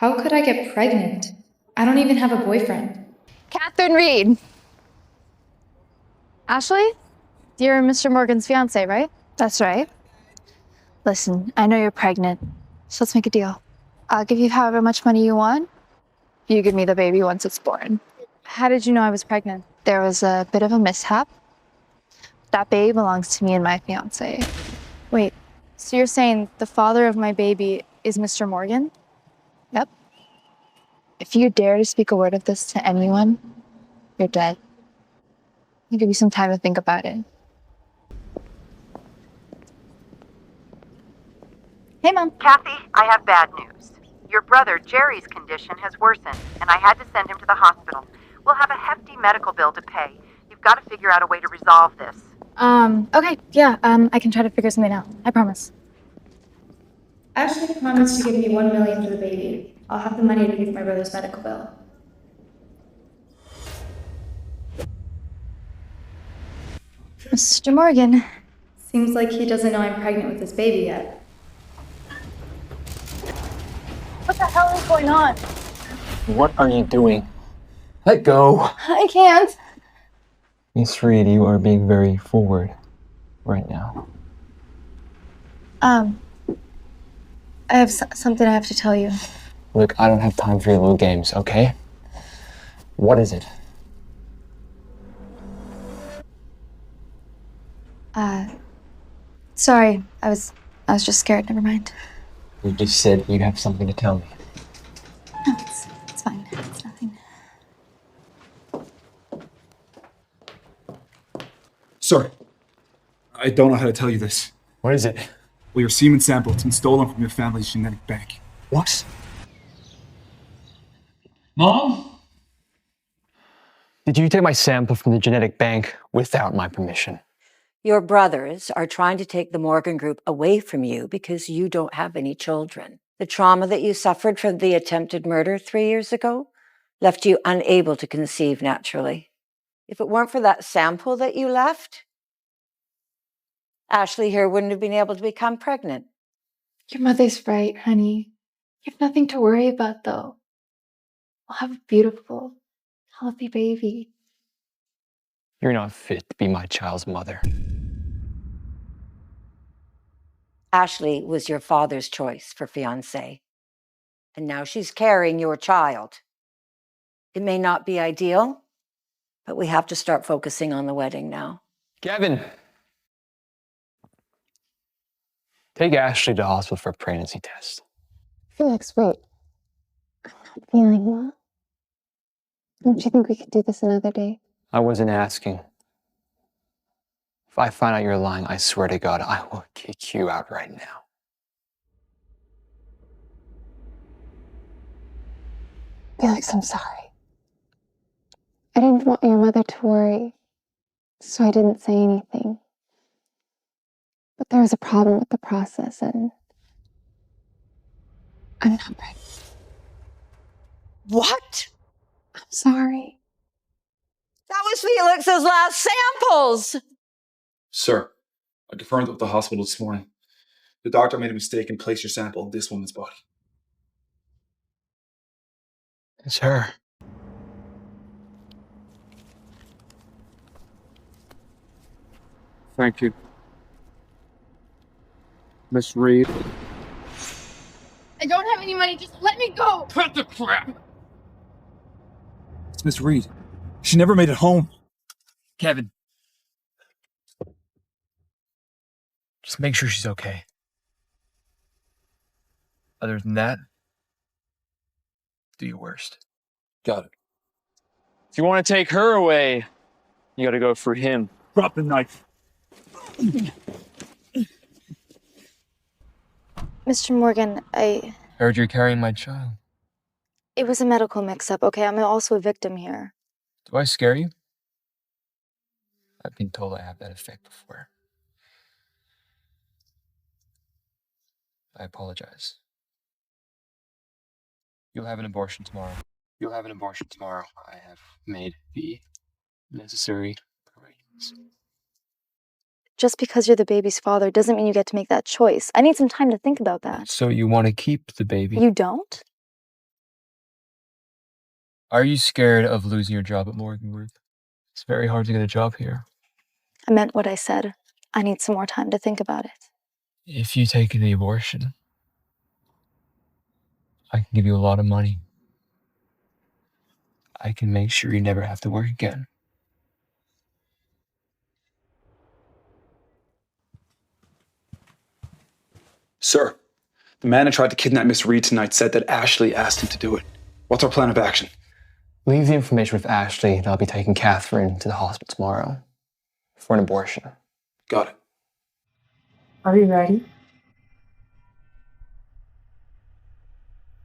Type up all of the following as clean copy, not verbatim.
How could I get pregnant? I don't even have a boyfriend. Katherine Reed. Ashley? You're Mr. Morgan's fiancée, right? That's right. Listen, I know you're pregnant, so let's make a deal. I'll give you however much money you want. You give me the baby once it's born. How did you know I was pregnant? There was a bit of a mishap. That baby belongs to me and my fiancé. Wait, so you're saying the father of my baby is Mr. Morgan? Yep. If you dare to speak a word of this to anyone, you're dead. I'll give you some time to think about it. Hey, Mom. Kathy, I have bad news. Your brother, Jerry's condition has worsened, and I had to send him to the hospital. We'll have a hefty medical bill to pay. You've got to figure out a way to resolve this. Okay, yeah, I can try to figure something out. I promise. Ashley promised to give me $1 million for the baby. I'll have the money to pay for my brother's medical bill. Mr. Morgan. Seems like he doesn't know I'm pregnant with this baby yet. What the hell is going on? What are you doing? Let go! I can't. Miss Reed, you are being very forward right now. I have something I have to tell you. Look, I don't have time for your little games, okay? What is it? Sorry, I was just scared. Never mind. You just said you have something to tell me. No, it's fine. It's nothing. Sir, I don't know how to tell you this. What is it? Well, your semen sample has been stolen from your family's genetic bank. What? Mom? Did you take my sample from the genetic bank without my permission? Your brothers are trying to take the Morgan Group away from you because you don't have any children. The trauma that you suffered from the attempted murder 3 years ago left you unable to conceive naturally. If it weren't for that sample that you left, Ashley here wouldn't have been able to become pregnant. Your mother's right, honey. You have nothing to worry about, though. We'll have a beautiful, healthy baby. You're not fit to be my child's mother. Ashley was your father's choice for fiancé, and now she's carrying your child. It may not be ideal, but we have to start focusing on the wedding now. Kevin! Take Ashley to the hospital for a pregnancy test. Felix, wait. I'm not feeling well. Don't you think we could do this another day? I wasn't asking. If I find out you're lying, I swear to God, I will kick you out right now. Felix, I'm sorry. I didn't want your mother to worry, so I didn't say anything. But there was a problem with the process, and I'm not pregnant. What? I'm sorry. That was Felix's last samples! Sir, I confirmed with the hospital this morning. The doctor made a mistake and placed your sample in this woman's body. It's her. Thank you. Miss Reed. I don't have any money. Just let me go. Cut the crap! It's Miss Reed. She never made it home. Kevin. Just make sure she's okay. Other than that, do your worst. Got it. If you want to take her away, you gotta go for him. Drop the knife. Mr. Morgan, Heard you're carrying my child. it was a medical mix-up, okay? I'm also a victim here. Do I scare you? I've been told I have that effect before. I apologize. You'll have an abortion tomorrow. You'll have an abortion tomorrow. I have made the necessary arrangements. Just because you're the baby's father doesn't mean you get to make that choice. I need some time to think about that. So you want to keep the baby? You don't? Are you scared of losing your job at Morganworth? It's very hard to get a job here. I meant what I said. I need some more time to think about it. If you take the abortion, I can give you a lot of money. I can make sure you never have to work again. Sir, the man who tried to kidnap Miss Reed tonight said that Ashley asked him to do it. What's our plan of action? Leave the information with Ashley, and I'll be taking Katherine to the hospital tomorrow for an abortion. Got it. Are we ready?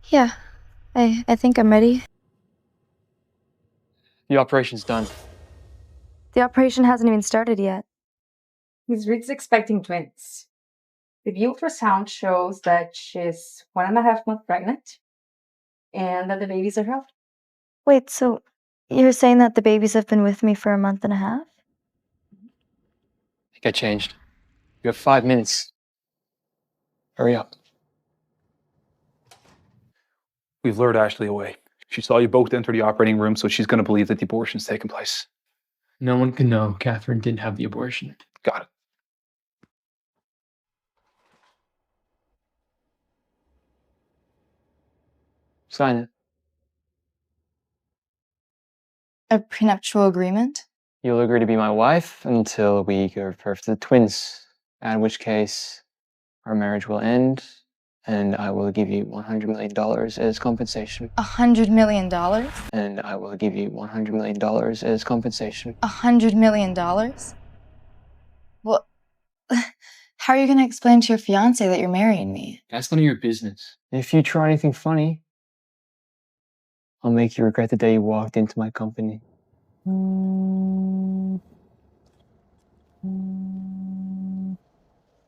Yeah, I think I'm ready. The operation's done. The operation hasn't even started yet. Miss Reed's expecting twins. The ultrasound shows that she's 1.5 months pregnant and that the babies are healthy. Wait, so you're saying that the babies have been with me for a month and a half? I think I changed. You have 5 minutes. Hurry up. We've lured Ashley away. She saw you both enter the operating room, so she's going to believe that the abortion's taken place. No one can know Katherine didn't have the abortion. Got it. Sign it. A prenuptial agreement? You'll agree to be my wife until we give birth to the twins, in which case our marriage will end, and I will give you $100 million as compensation. $100 million? And I will give you $100 million as compensation. $100 million? Well, how are you going to explain to your fiancé that you're marrying me? That's none of your business. If you try anything funny, I'll make you regret the day you walked into my company. Mom?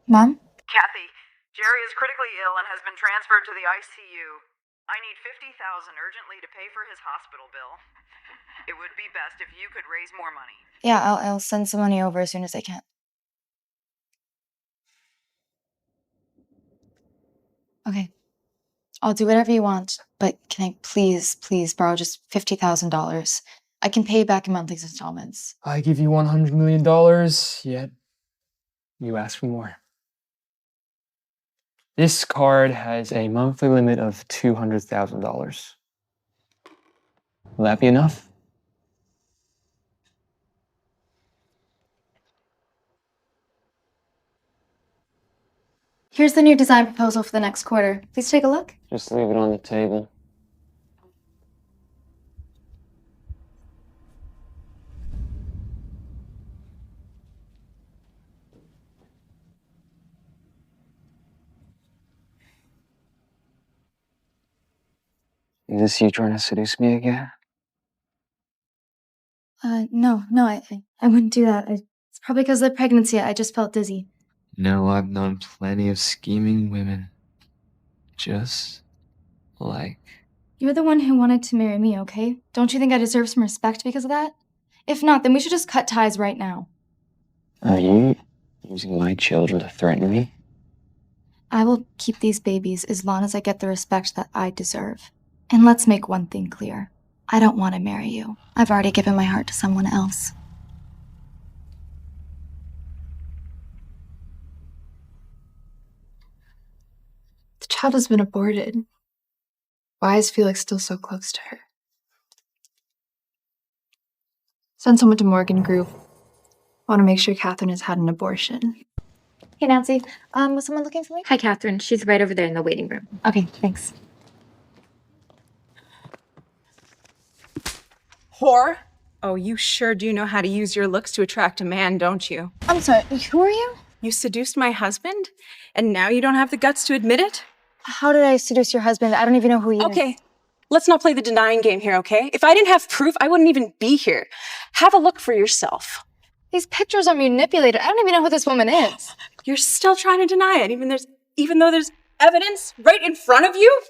Kathy, Jerry is critically ill and has been transferred to the ICU. I need $50,000 urgently to pay for his hospital bill. It would be best if you could raise more money. Yeah, I'll send some money over as soon as I can. Okay. I'll do whatever you want, but can I please borrow just $50,000? I can pay you back in monthly installments. I give you $100 million, yet you ask for more. This card has a monthly limit of $200,000. Will that be enough? Here's the new design proposal for the next quarter. Please take a look. Just leave it on the table. Is this you trying to seduce me again? No, I wouldn't do that. It's probably because of the pregnancy. I just felt dizzy. No, I've known plenty of scheming women. Just like... You're the one who wanted to marry me, okay? Don't you think I deserve some respect because of that? If not, then we should just cut ties right now. Are you using my children to threaten me? I will keep these babies as long as I get the respect that I deserve. And let's make one thing clear. I don't want to marry you. I've already given my heart to someone else. The child has been aborted. Why is Felix still so close to her? Send someone to Morgan Group. I want to make sure Katherine has had an abortion. Hey, Nancy. Was someone looking for me? Hi, Katherine. She's right over there in the waiting room. Okay, thanks. Whore? Oh, you sure do know how to use your looks to attract a man, don't you? I'm sorry, who are you? You seduced my husband, and now you don't have the guts to admit it? How did I seduce your husband? I don't even know who he is. Okay, let's not play the denying game here, okay? If I didn't have proof, I wouldn't even be here. Have a look for yourself. These pictures are manipulated. I don't even know who this woman is. You're still trying to deny it, even though there's evidence right in front of you?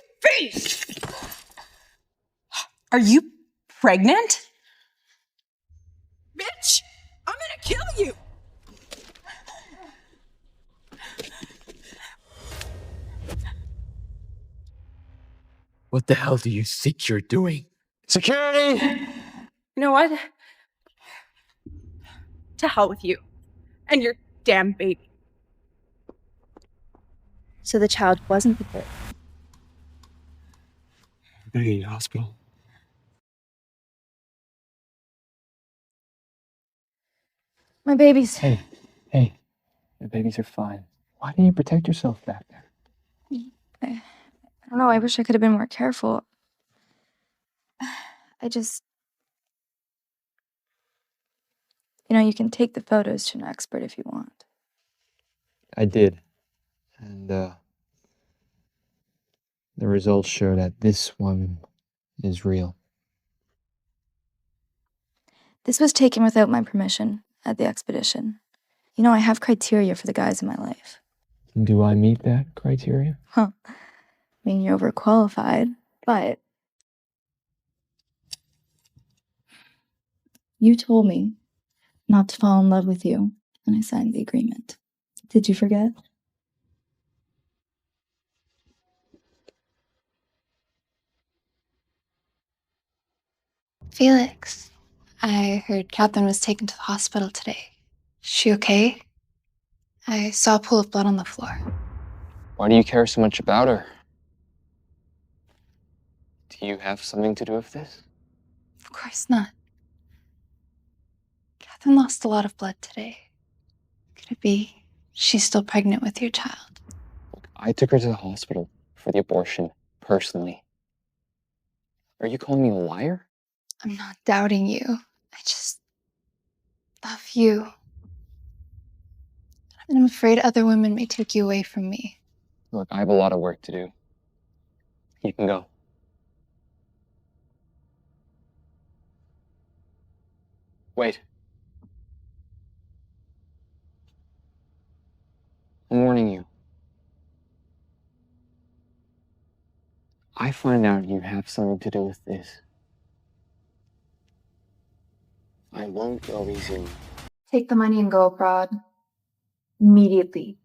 Are you pregnant? Bitch! I'm gonna kill you! What the hell do you think you're doing? Security! You know what? To hell with you and your damn baby. So the child wasn't the birth. I'm gonna get you to the hospital. My babies. Hey, the babies are fine. Why didn't you protect yourself back there? I don't know. I wish I could have been more careful. You can take the photos to an expert if you want. I did. And the results show that this one is real. This was taken without my permission at the expedition. I have criteria for the guys in my life. Do I meet that criteria? Huh. I mean, you're overqualified, but you told me not to fall in love with you, and I signed the agreement. Did you forget? Felix, I heard Katherine was taken to the hospital today. Is she okay? I saw a pool of blood on the floor. Why do you care so much about her? Do you have something to do with this? Of course not. Katherine lost a lot of blood today. Could it be she's still pregnant with your child? I took her to the hospital for the abortion, personally. Are you calling me a liar? I'm not doubting you. I just love you. And I'm afraid other women may take you away from me. Look, I have a lot of work to do. You can go. Wait. I'm warning you. I find out you have something to do with this. I won't go easy. Take the money and go abroad. Immediately.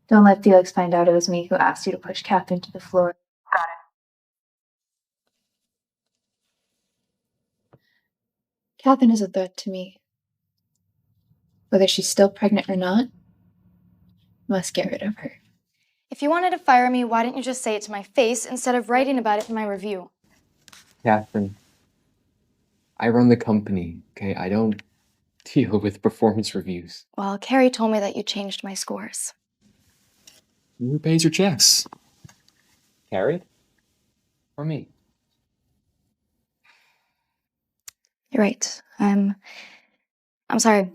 Don't let Felix find out it was me who asked you to push Katherine to the floor. Got it. Katherine is a threat to me. Whether she's still pregnant or not, must get rid of her. If you wanted to fire me, why didn't you just say it to my face instead of writing about it in my review? Katherine, I run the company, okay? I don't deal with performance reviews. Well, Carrie told me that you changed my scores. Who pays your checks? Carrie? Or me? You're right. I'm sorry.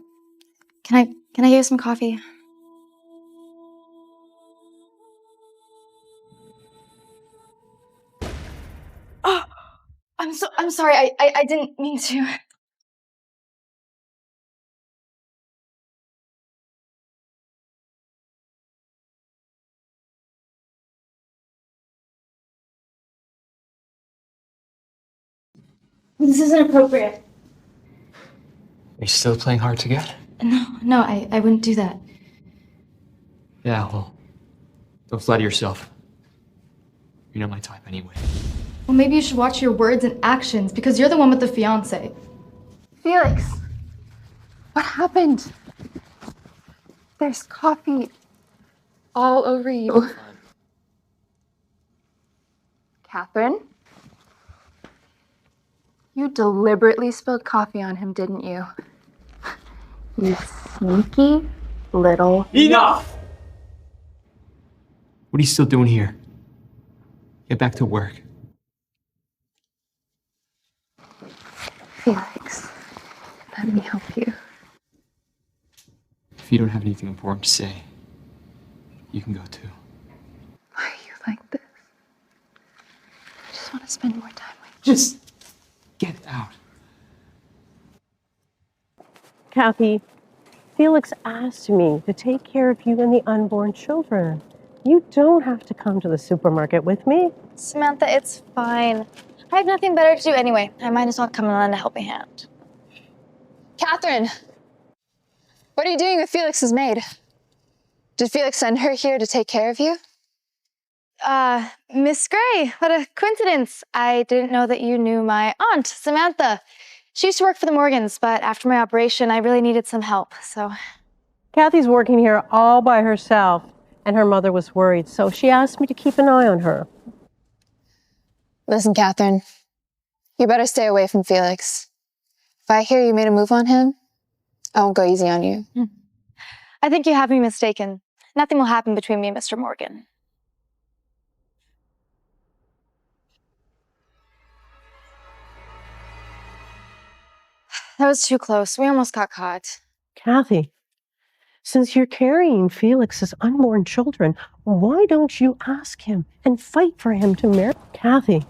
Can I get you some coffee? Oh, I'm sorry. I didn't mean to. This isn't appropriate. Are you still playing hard to get? No, I wouldn't do that. Yeah, well, don't flatter yourself. You're not my type anyway. Well, maybe you should watch your words and actions because you're the one with the fiancé. Felix, what happened? There's coffee all over you. Katherine? You deliberately spilled coffee on him, didn't you? You sneaky little... Enough! What are you still doing here? Get back to work. Felix, let me help you. If you don't have anything important to say, you can go too. Why are you like this? I just want to spend more time with you. Just get out. Kathy, Felix asked me to take care of you and the unborn children. You don't have to come to the supermarket with me. Samantha, it's fine. I have nothing better to do anyway. I might as well come and lend a helping hand. Katherine! What are you doing with Felix's maid? Did Felix send her here to take care of you? Miss Gray, what a coincidence. I didn't know that you knew my aunt, Samantha. She used to work for the Morgans, but after my operation, I really needed some help, so. Kathy's working here all by herself, and her mother was worried, so she asked me to keep an eye on her. Listen, Katherine, you better stay away from Felix. If I hear you made a move on him, I won't go easy on you. I think you have me mistaken. Nothing will happen between me and Mr. Morgan. That was too close. We almost got caught. Kathy, since you're carrying Felix's unborn children, why don't you ask him and fight for him to marry? Kathy,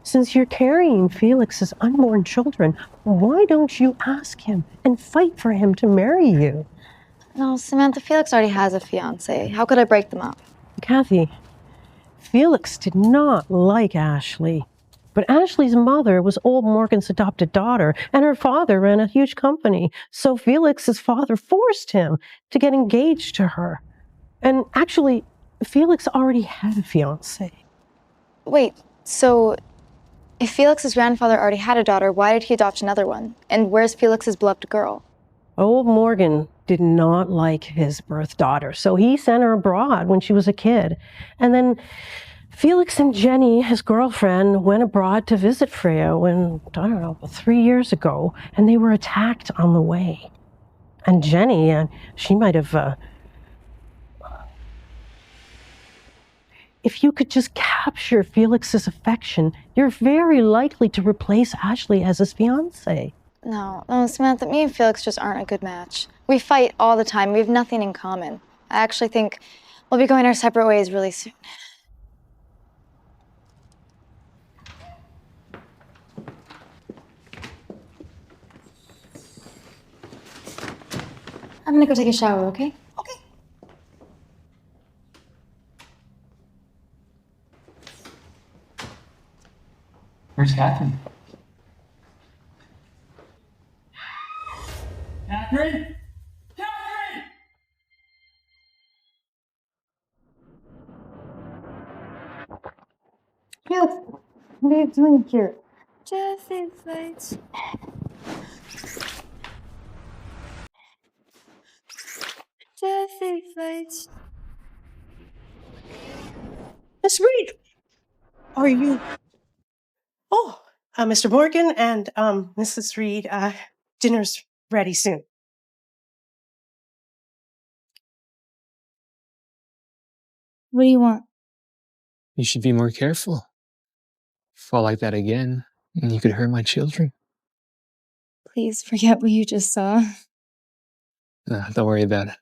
since you're carrying Felix's unborn children, why don't you ask him and fight for him to marry you? No, Samantha, Felix already has a fiancée. How could I break them up? Kathy, Felix did not like Ashley. But Ashley's mother was old Morgan's adopted daughter, and her father ran a huge company. So Felix's father forced him to get engaged to her. And actually, Felix already had a fiancée. Wait, so if Felix's grandfather already had a daughter, why did he adopt another one? And where's Felix's beloved girl? Old Morgan did not like his birth daughter, so he sent her abroad when she was a kid. And then Felix and Jenny, his girlfriend, went abroad to visit Freya when, I don't know, 3 years ago, and they were attacked on the way. And Jenny, she might have... If you could just capture Felix's affection, you're very likely to replace Ashley as his fiancée. No, Samantha, me and Felix just aren't a good match. We fight all the time. We have nothing in common. I actually think we'll be going our separate ways really soon. I'm gonna go take a shower, okay? Okay. Where's Katherine? Katherine? Katherine! Felix, what are you doing here? Jesse fights. Jesse fights. Miss Reed, are you... Oh, Mr. Morgan and Mrs. Reed, dinner's ready soon. What do you want? You should be more careful. Fall like that again, and you could hurt my children. Please forget what you just saw. Nah, don't worry about it.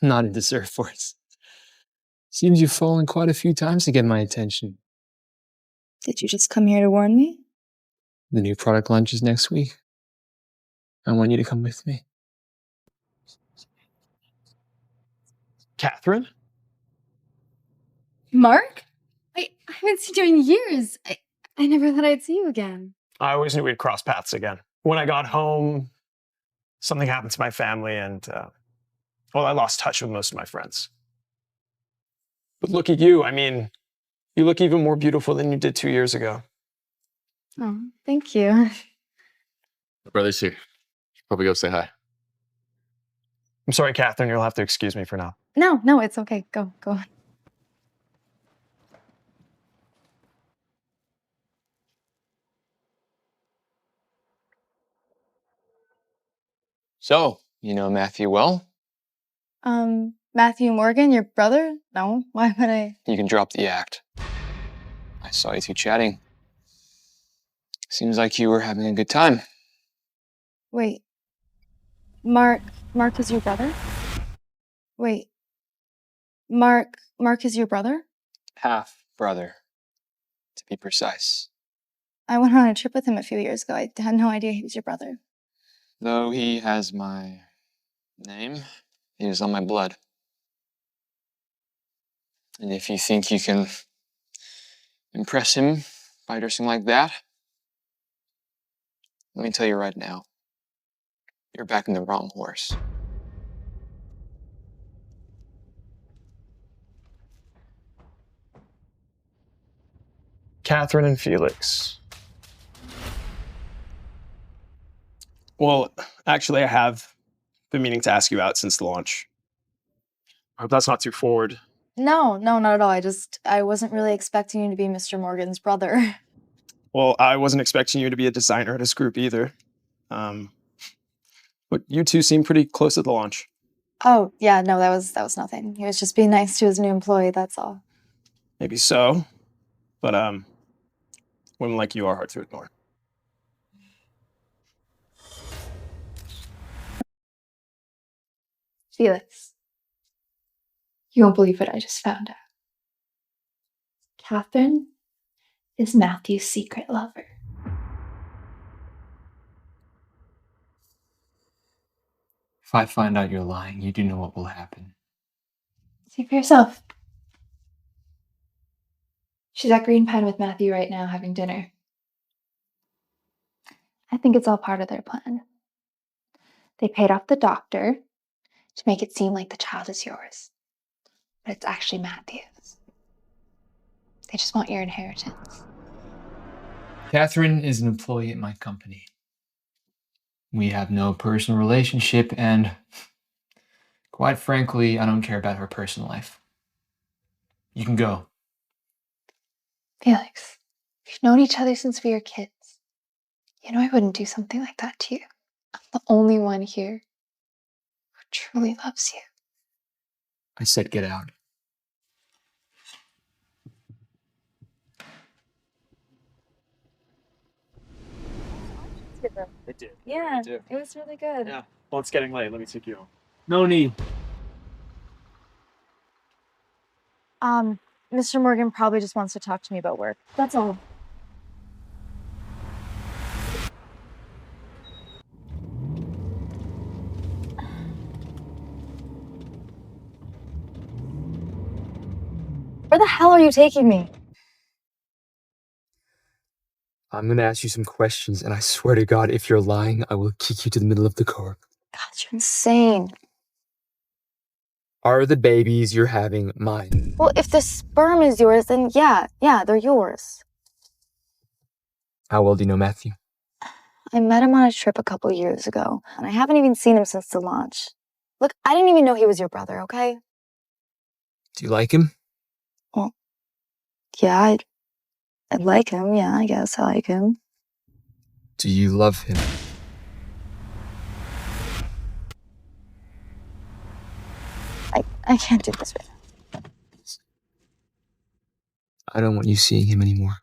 I'm not into surfboards. Seems you've fallen quite a few times to get my attention. Did you just come here to warn me? The new product launches next week. I want you to come with me. Katherine? Mark? I haven't seen you in years. I never thought I'd see you again. I always knew we'd cross paths again. When I got home, something happened to my family and, well, I lost touch with most of my friends. But look at you. I mean, you look even more beautiful than you did 2 years ago. Oh, thank you. My brother's here. Should probably go say hi. I'm sorry, Katherine, you'll have to excuse me for now. No, it's okay. Go on. So, you know Matthew well? Matthew Morgan, your brother? No, why would I? You can drop the act. I saw you two chatting. Seems like you were having a good time. Wait. Mark is your brother? Wait. Mark is your brother? Half brother, to be precise. I went on a trip with him a few years ago. I had no idea he was your brother. Though he has my name, he is on my blood. And if you think you can impress him by dressing like that, let me tell you right now, you're backing the wrong horse. Katherine and Felix. Well, actually, I have been meaning to ask you out since the launch. I hope that's not too forward. No, not at all. I wasn't really expecting you to be Mr. Morgan's brother. Well, I wasn't expecting you to be a designer at his group either. But you two seem pretty close at the launch. Oh, yeah, no, that was nothing. He was just being nice to his new employee, that's all. Maybe so, but women like you are hard to ignore. Felix, you won't believe what I just found out. Katherine is Matthew's secret lover. If I find out you're lying, you do know what will happen. See for yourself. She's at Green Pine with Matthew right now having dinner. I think it's all part of their plan. They paid off the doctor to make it seem like the child is yours, but it's actually Matthew's. They just want your inheritance. Katherine is an employee at my company. We have no personal relationship, and quite frankly, I don't care about her personal life. You can go. Felix, we've known each other since we were kids. You know I wouldn't do something like that to you. I'm the only one here who truly loves you. I said get out. It did. Yeah, It did. it was really good. Yeah. Well, it's getting late. Let me take you home. No need. Mr. Morgan probably just wants to talk to me about work. That's all. Where the hell are you taking me? I'm gonna ask you some questions, and I swear to God, if you're lying, I will kick you to the middle of the car. God, you're insane. Are the babies you're having mine? Well, if the sperm is yours, then yeah, they're yours. How well do you know Matthew? I met him on a trip a couple years ago, and I haven't even seen him since the launch. Look, I didn't even know he was your brother, okay? Do you like him? Well, yeah, I'd like him. Yeah, I guess I like him. Do you love him? I can't do this right now. I don't want you seeing him anymore.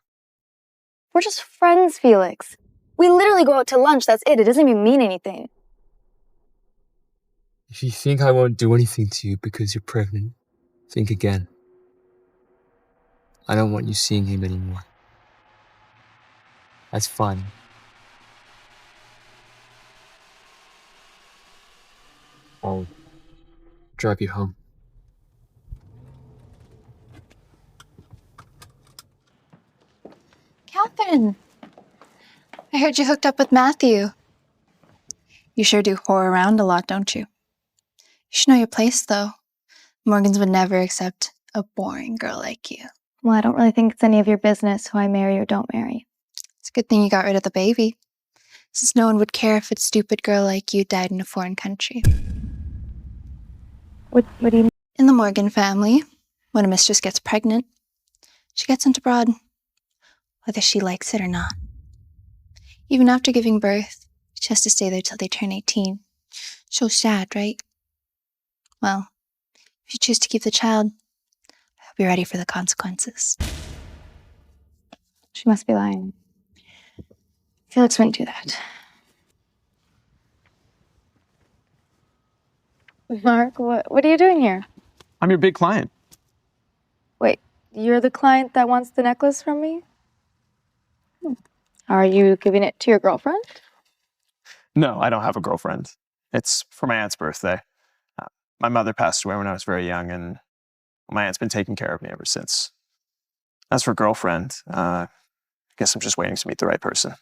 We're just friends, Felix. We literally go out to lunch, that's it. It doesn't even mean anything. If you think I won't do anything to you because you're pregnant, think again. I don't want you seeing him anymore. That's fine. I'll drive you home. Katherine, I heard you hooked up with Matthew. You sure do whore around a lot, don't you? You should know your place, though. Morgans would never accept a boring girl like you. Well, I don't really think it's any of your business who I marry or don't marry. It's a good thing you got rid of the baby, since no one would care if a stupid girl like you died in a foreign country. What do you mean? In the Morgan family, when a mistress gets pregnant, she gets sent abroad, whether she likes it or not. Even after giving birth, she has to stay there till they turn 18. So sad, right? Well, if you choose to keep the child, I hope you're ready for the consequences. She must be lying. Felix wouldn't do that. Mark, what are you doing here? I'm your big client. Wait, you're the client that wants the necklace from me? Are you giving it to your girlfriend? No, I don't have a girlfriend. It's for my aunt's birthday. My mother passed away when I was very young, and my aunt's been taking care of me ever since. As for girlfriend, I guess I'm just waiting to meet the right person.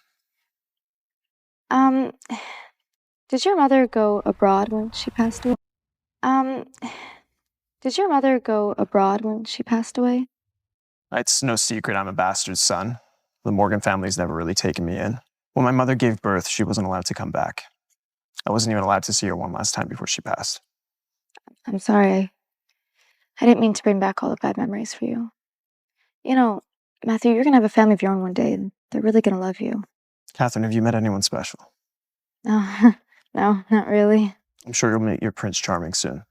Did your mother go abroad when she passed away? Did your mother go abroad when she passed away? It's no secret I'm a bastard son. The Morgan family's never really taken me in. When my mother gave birth, she wasn't allowed to come back. I wasn't even allowed to see her one last time before she passed. I'm sorry. I didn't mean to bring back all the bad memories for you. You know, Matthew, you're gonna have a family of your own one day, and they're really gonna love you. Catherine, have you met anyone special? No, no, not really. I'm sure you'll meet your Prince Charming soon.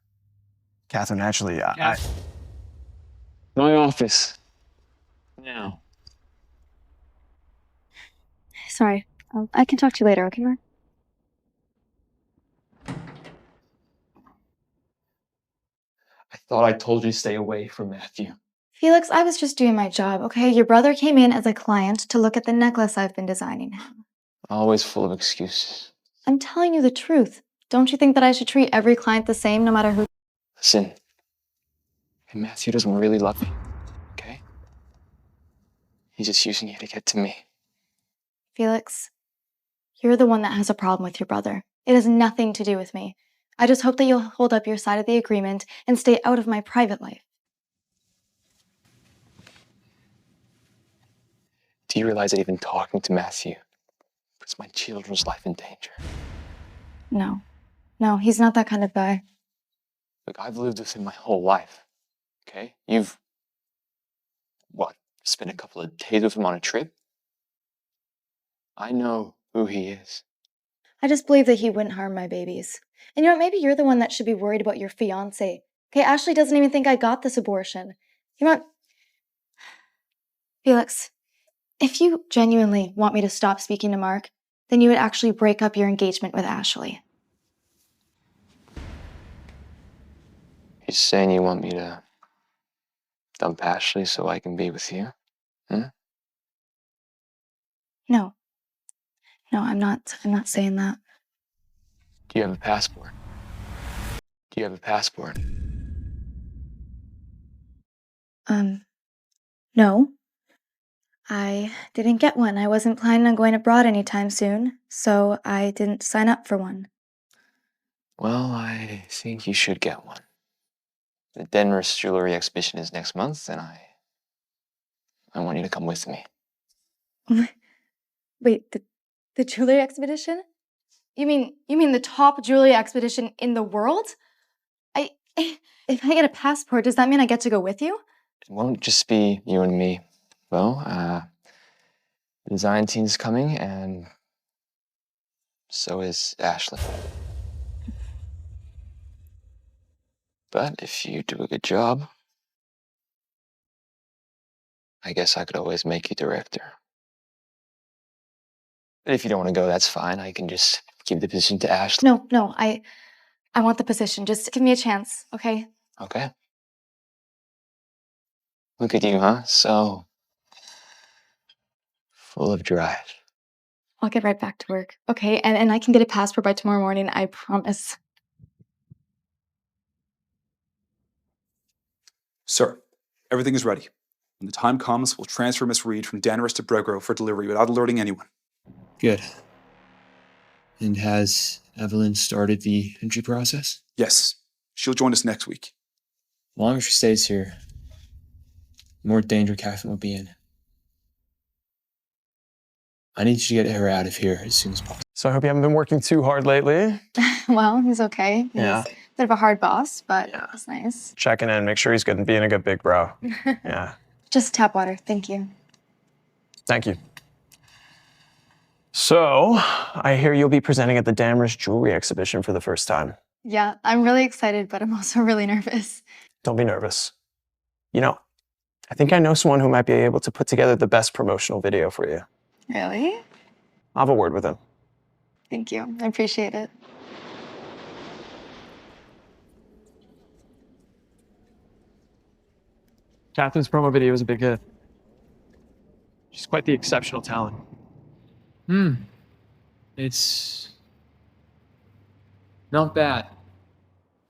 Catherine, actually, My office. Now. Sorry. I can talk to you later, okay, Mark? I thought I told you to stay away from Matthew. Felix, I was just doing my job, okay? Your brother came in as a client to look at the necklace I've been designing him. Always full of excuses. I'm telling you the truth. Don't you think that I should treat every client the same, no matter who? Listen, and Matthew doesn't really love you, okay? He's just using you to get to me. Felix, you're the one that has a problem with your brother. It has nothing to do with me. I just hope that you'll hold up your side of the agreement and stay out of my private life. Do you realize that even talking to Matthew puts my children's life in danger? No. No, he's not that kind of guy. Look, I've lived with him my whole life, okay? You've, spent a couple of days with him on a trip? I know who he is. I just believe that he wouldn't harm my babies. And you know what? Maybe you're the one that should be worried about your fiancé. Okay, Ashley doesn't even think I got this abortion. You know what? Felix, if you genuinely want me to stop speaking to Mark, then you would actually break up your engagement with Ashley. You're saying you want me to dump Ashley so I can be with you? No. No, I'm not saying that. Do you have a passport? Do you have a passport? No. I didn't get one. I wasn't planning on going abroad anytime soon, so I didn't sign up for one. Well, I think you should get one. The Denver's jewelry exhibition is next month, and I want you to come with me. Wait, the jewelry expedition? You mean the top jewelry expedition in the world? If I get a passport, does that mean I get to go with you? It won't just be you and me. Well, the design team's coming, and so is Ashley. But if you do a good job, I guess I could always make you director. But if you don't want to go, that's fine. I can just give the position to Ashley. No, I want the position. Just give me a chance, okay? Okay. Look at you, huh? So full of drive. I'll get right back to work, okay? And I can get a passport by tomorrow morning, I promise. Sir, everything is ready. When the time comes, we'll transfer Miss Reed from Danvers to Breggrove for delivery without alerting anyone. Good. And has Evelyn started the entry process? Yes. She'll join us next week. As long as she stays here, the more danger Katherine will be in. I need you to get her out of here as soon as possible. So I hope you haven't been working too hard lately. Well, he's okay. He's Yeah. a bit of a hard boss, but that's nice. Checking in, make sure he's good and being a good big bro. Yeah. Just tap water, thank you. Thank you. So, I hear you'll be presenting at the Danvers Jewelry Exhibition for the first time. Yeah, I'm really excited, but I'm also really nervous. Don't be nervous. You know, I think I know someone who might be able to put together the best promotional video for you. Really? I'll have a word with him. Thank you. I appreciate it. Catherine's promo video was a big hit. She's quite the exceptional talent. It's not bad.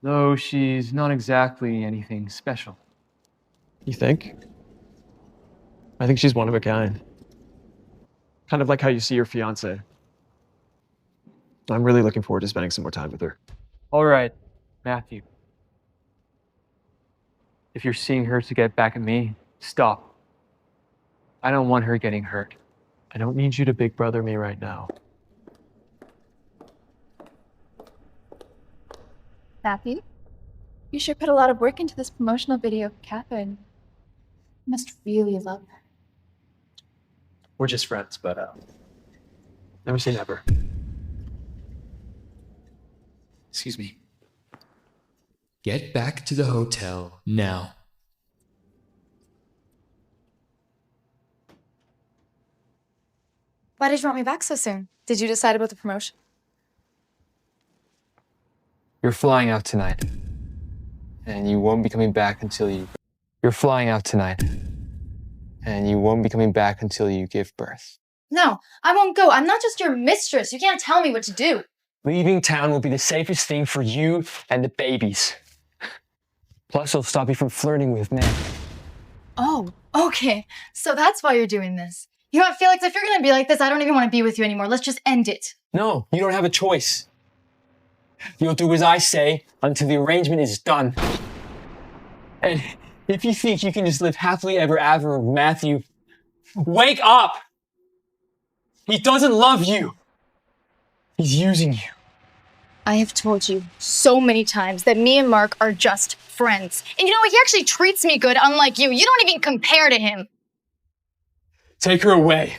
Though she's not exactly anything special. You think? I think she's one of a kind. Kind of like how you see your fiancée. I'm really looking forward to spending some more time with her. All right, Matthew. If you're seeing her to get back at me, stop. I don't want her getting hurt. I don't need you to big brother me right now. Matthew, you sure put a lot of work into this promotional video of Katherine. You must really love her. We're just friends, but never say never. Excuse me. Get back to the hotel now. Why did you want me back so soon? Did you decide about the promotion? You're flying out tonight. And you won't be coming back until you... You're flying out tonight. And you won't be coming back until you give birth. No, I won't go. I'm not just your mistress. You can't tell me what to do. Leaving town will be the safest thing for you and the babies. Plus, it'll stop you from flirting with men. Oh, okay. So that's why you're doing this. You know what, Felix? If you're gonna be like this, I don't even want to be with you anymore. Let's just end it. No, you don't have a choice. You'll do as I say until the arrangement is done. And if you think you can just live happily ever after with Matthew, wake up! He doesn't love you. He's using you. I have told you so many times that me and Mark are just friends. And you know what? He actually treats me good, unlike you. You don't even compare to him. Take her away.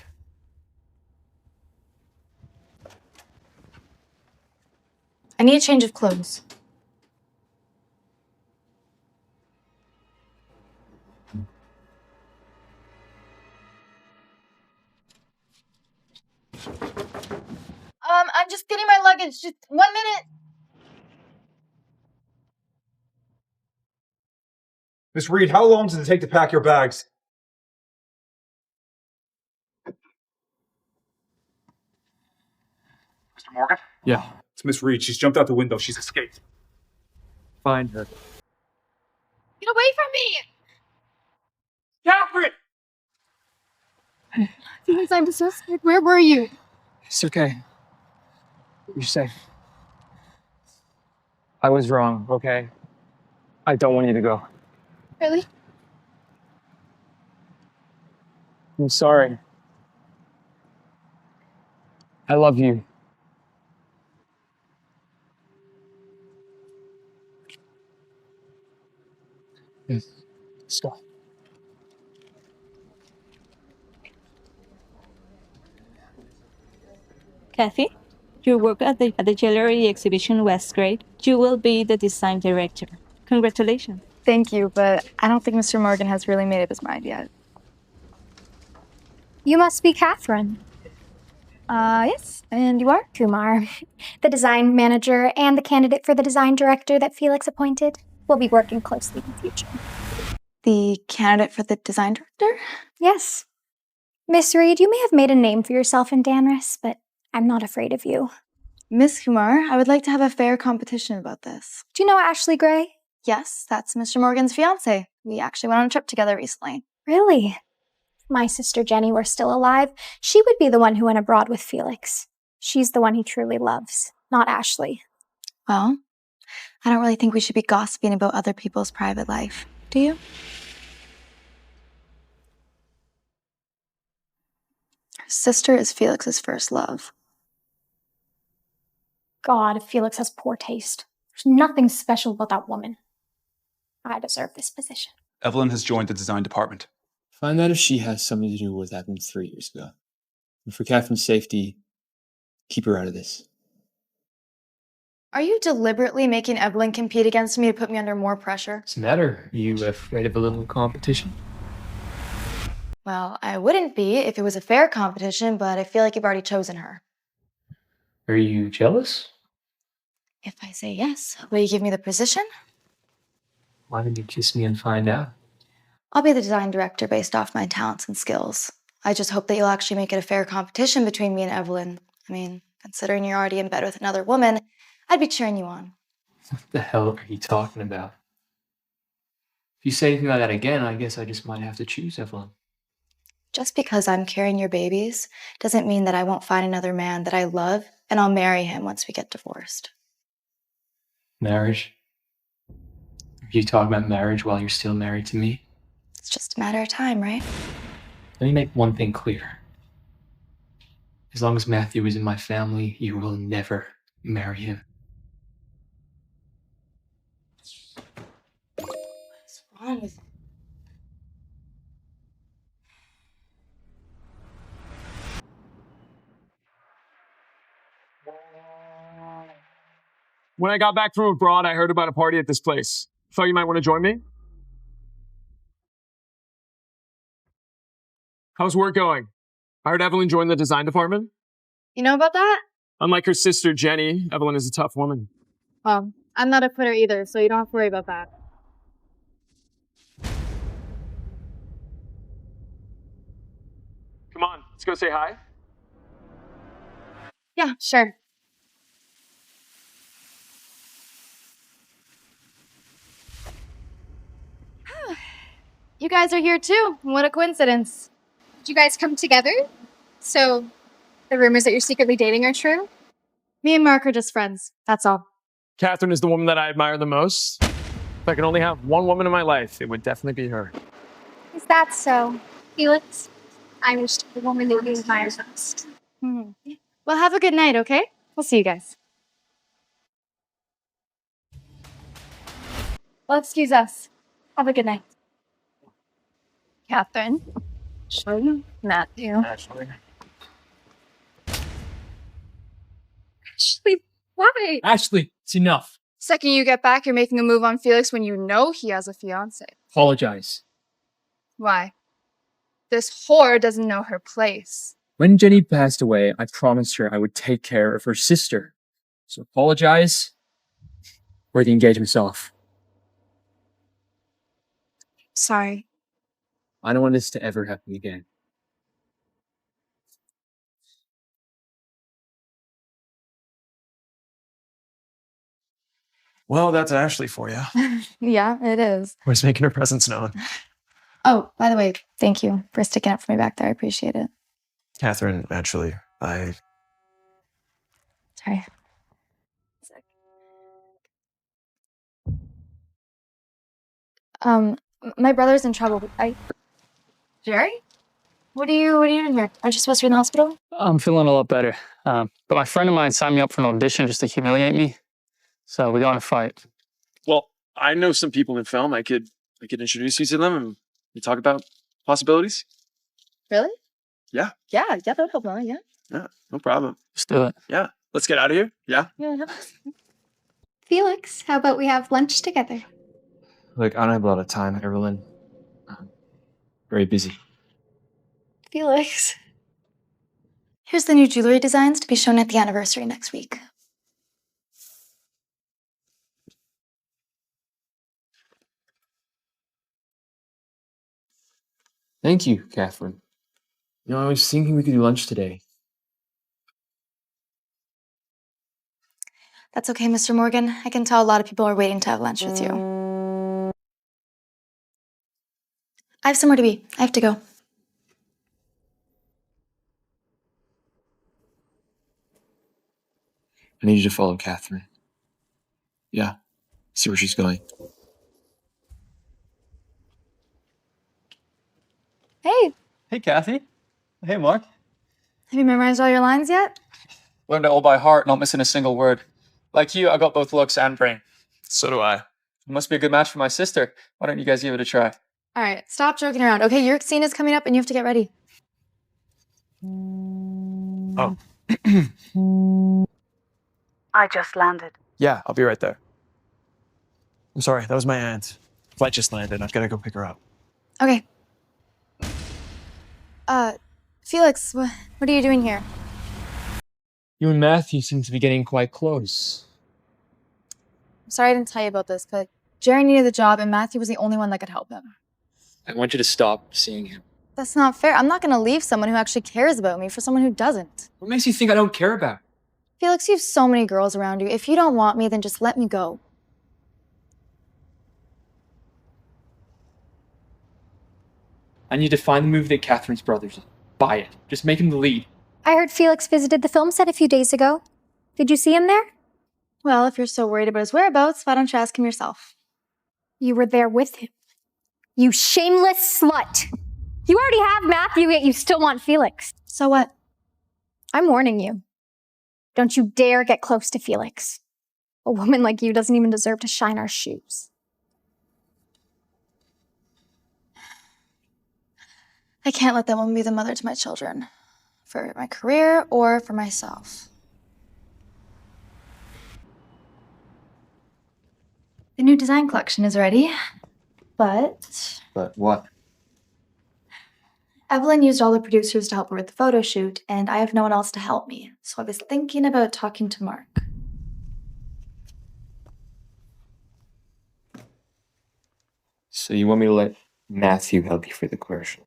I need a change of clothes. I'm just getting my luggage. Just 1 minute. Miss Reed, how long does it take to pack your bags? Mr. Morgan? Yeah. It's Miss Reed. She's jumped out the window. She's escaped. Find her. Get away from me! Katherine! Felix, I'm so scared. Where were you? It's okay. You're safe. I was wrong, okay? I don't want you to go. Really? I'm sorry. I love you. Yes. Let's go. Kathy, your work at the jewelry exhibition was great. You will be the design director. Congratulations. Thank you, but I don't think Mr. Morgan has really made up his mind yet. You must be Katherine. Yes. And you are? Kumar, the design manager and the candidate for the design director that Felix appointed. We'll be working closely in the future. The candidate for the design director? Yes. Miss Reed, you may have made a name for yourself in Danris, but I'm not afraid of you. Miss Kumar, I would like to have a fair competition about this. Do you know Ashley Gray? Yes, that's Mr. Morgan's fiancée. We actually went on a trip together recently. Really? If my sister Jenny were still alive, she would be the one who went abroad with Felix. She's the one he truly loves, not Ashley. Well, I don't really think we should be gossiping about other people's private life. Do you? Her sister is Felix's first love. God, Felix has poor taste. There's nothing special about that woman. I deserve this position. Evelyn has joined the design department. Find out if she has something to do with what happened 3 years ago. And for Catherine's safety, keep her out of this. Are you deliberately making Evelyn compete against me to put me under more pressure? What's the matter? Are you afraid of a little competition? Well, I wouldn't be if it was a fair competition, but I feel like you've already chosen her. Are you jealous? If I say yes, will you give me the position? Why don't you kiss me and find out? I'll be the design director based off my talents and skills. I just hope that you'll actually make it a fair competition between me and Evelyn. I mean, considering you're already in bed with another woman, I'd be cheering you on. What the hell are you talking about? If you say anything like that again, I guess I just might have to choose Evelyn. Just because I'm carrying your babies doesn't mean that I won't find another man that I love and I'll marry him once we get divorced. Marriage? Are you talking about marriage while you're still married to me? It's just a matter of time, right? Let me make one thing clear. As long as Matthew is in my family, you will never marry him. What's wrong with When I got back from abroad, I heard about a party at this place. Thought you might want to join me. How's work going? I heard Evelyn joined the design department. You know about that? Unlike her sister, Jenny, Evelyn is a tough woman. Well, I'm not a quitter either, so you don't have to worry about that. Come on, let's go say hi. Yeah, sure. You guys are here too. What a coincidence. Did you guys come together? So, the rumors that you're secretly dating are true? Me and Mark are just friends. That's all. Katherine is the woman that I admire the most. If I could only have one woman in my life, it would definitely be her. Is that so? Felix, I'm just the woman that you admire most. Well, have a good night, okay? We'll see you guys. Well, excuse us. Have a good night. Katherine. Matthew. Ashley. Ashley, why? Ashley, it's enough. Second you get back, you're making a move on Felix when you know he has a fiancée. Apologize. Why? This whore doesn't know her place. When Jenny passed away, I promised her I would take care of her sister. So apologize, or the engagement's off. Sorry. I don't want this to ever happen again. Well, that's Ashley for you. Yeah, it is. Always making her presence known. Oh, by the way, thank you for sticking up for me back there. I appreciate it. Katherine, actually, Sorry. My brother's in trouble. Jerry? What are you doing here? Aren't you supposed to be in the hospital? I'm feeling a lot better. But my friend of mine signed me up for an audition just to humiliate me. So we got in a fight. Well, I know some people in film. I could introduce you to them and we talk about possibilities. Really? Yeah. Yeah, that would help out, yeah. Yeah, no problem. Let's do it. Yeah. Let's get out of here. Yeah. Yeah. Felix, how about we have lunch together? Look, I don't have a lot of time, Evelyn. I'm very busy. Felix. Here's the new jewelry designs to be shown at the anniversary next week. Thank you, Katherine. You know, I was thinking we could do lunch today. That's okay, Mr. Morgan. I can tell a lot of people are waiting to have lunch with you. I have somewhere to be. I have to go. I need you to follow Katherine. Yeah, see where she's going. Hey, Hey, Kathy. Hey, Mark. have you memorized all your lines yet? Learned it all by heart, not missing a single word. Like you, I got both looks and brain. So do I. It must be a good match for my sister. Why don't you guys give it a try? All right, stop joking around. Okay, your scene is coming up and you have to get ready. Oh. I just landed. Yeah, I'll be right there. I'm sorry, that was my aunt. Flight just landed. I've got to go pick her up. Okay. Felix, what are you doing here? You and Matthew seem to be getting quite close. I'm sorry I didn't tell you about this, but Jerry needed the job and Matthew was the only one that could help him. I want you to stop seeing him. That's not fair. I'm not going to leave someone who actually cares about me for someone who doesn't. What makes you think I don't care about? Felix, you have so many girls around you. If you don't want me, then just let me go. I need to find the movie that Katherine's brother's in. Buy it. Just make him the lead. I heard Felix visited the film set a few days ago. Did you see him there? Well, if you're so worried about his whereabouts, why don't you ask him yourself? You were there with him. You shameless slut! You already have Matthew, yet you still want Felix. So what? I'm warning you. Don't you dare get close to Felix. A woman like you doesn't even deserve to shine our shoes. I can't let that woman be the mother to my children. For my career or for myself. The new design collection is ready, but But what? Evelyn used all the producers to help her with the photo shoot, and I have no one else to help me. So I was thinking about talking to Mark. So you want me to let Matthew help you for the commercial?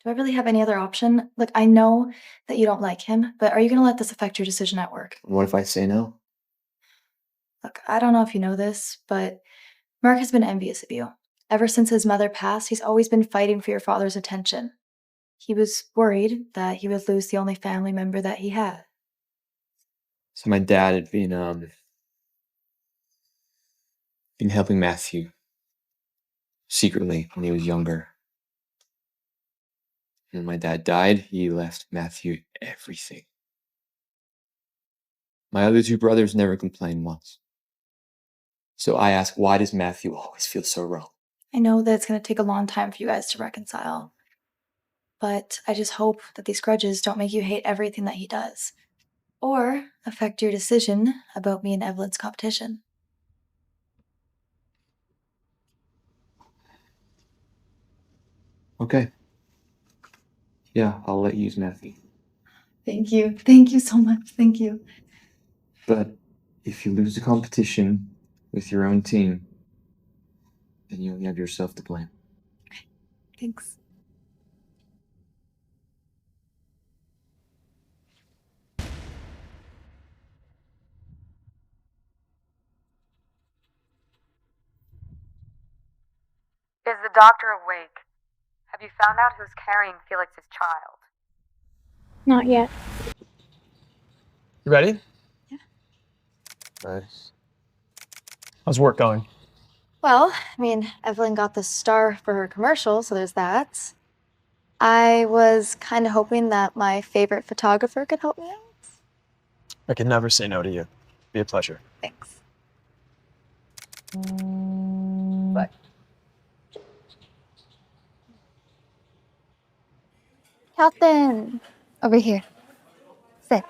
Do I really have any other option? Look, I know that you don't like him, but are you going to let this affect your decision at work? What if I say no? Look, I don't know if you know this, but Mark has been envious of you. Ever since his mother passed, he's always been fighting for your father's attention. He was worried that he would lose the only family member that he had. So my dad had been helping Matthew secretly when he was younger. And when my dad died, he left Matthew everything. My other two brothers never complained once. So I ask, why does Matthew always feel so wrong? I know that it's going to take a long time for you guys to reconcile. But I just hope that these grudges don't make you hate everything that he does. Or affect your decision about me and Evelyn's competition. Okay. Yeah, I'll let you use Matthew. Thank you. Thank you so much. Thank you. But if you lose the competition with your own team, then you only have yourself to blame. Thanks. Is the doctor awake? Have you found out who's carrying Felix's child? Not yet. You ready? Nice. How's work going? Well, Evelyn got the star for her commercial, so there's that. I was kind of hoping that my favorite photographer could help me out. I can never say no to you. Be a pleasure. Thanks. Bye. Katherine, over here. Sit.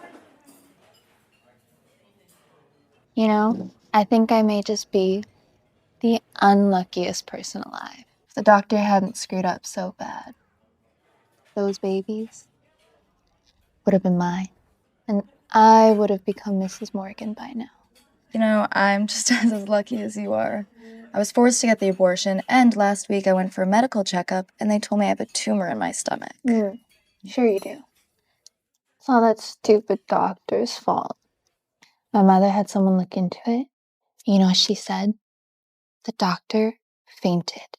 You know, I think I may just be the unluckiest person alive. If the doctor hadn't screwed up so bad, those babies would have been mine. And I would have become Mrs. Morgan by now. You know, I'm just as lucky as you are. I was forced to get the abortion, and last week I went for a medical checkup, and they told me I have a tumor in my stomach. Sure you do. It's all that stupid doctor's fault. My mother had someone look into it. You know what she said? The doctor fainted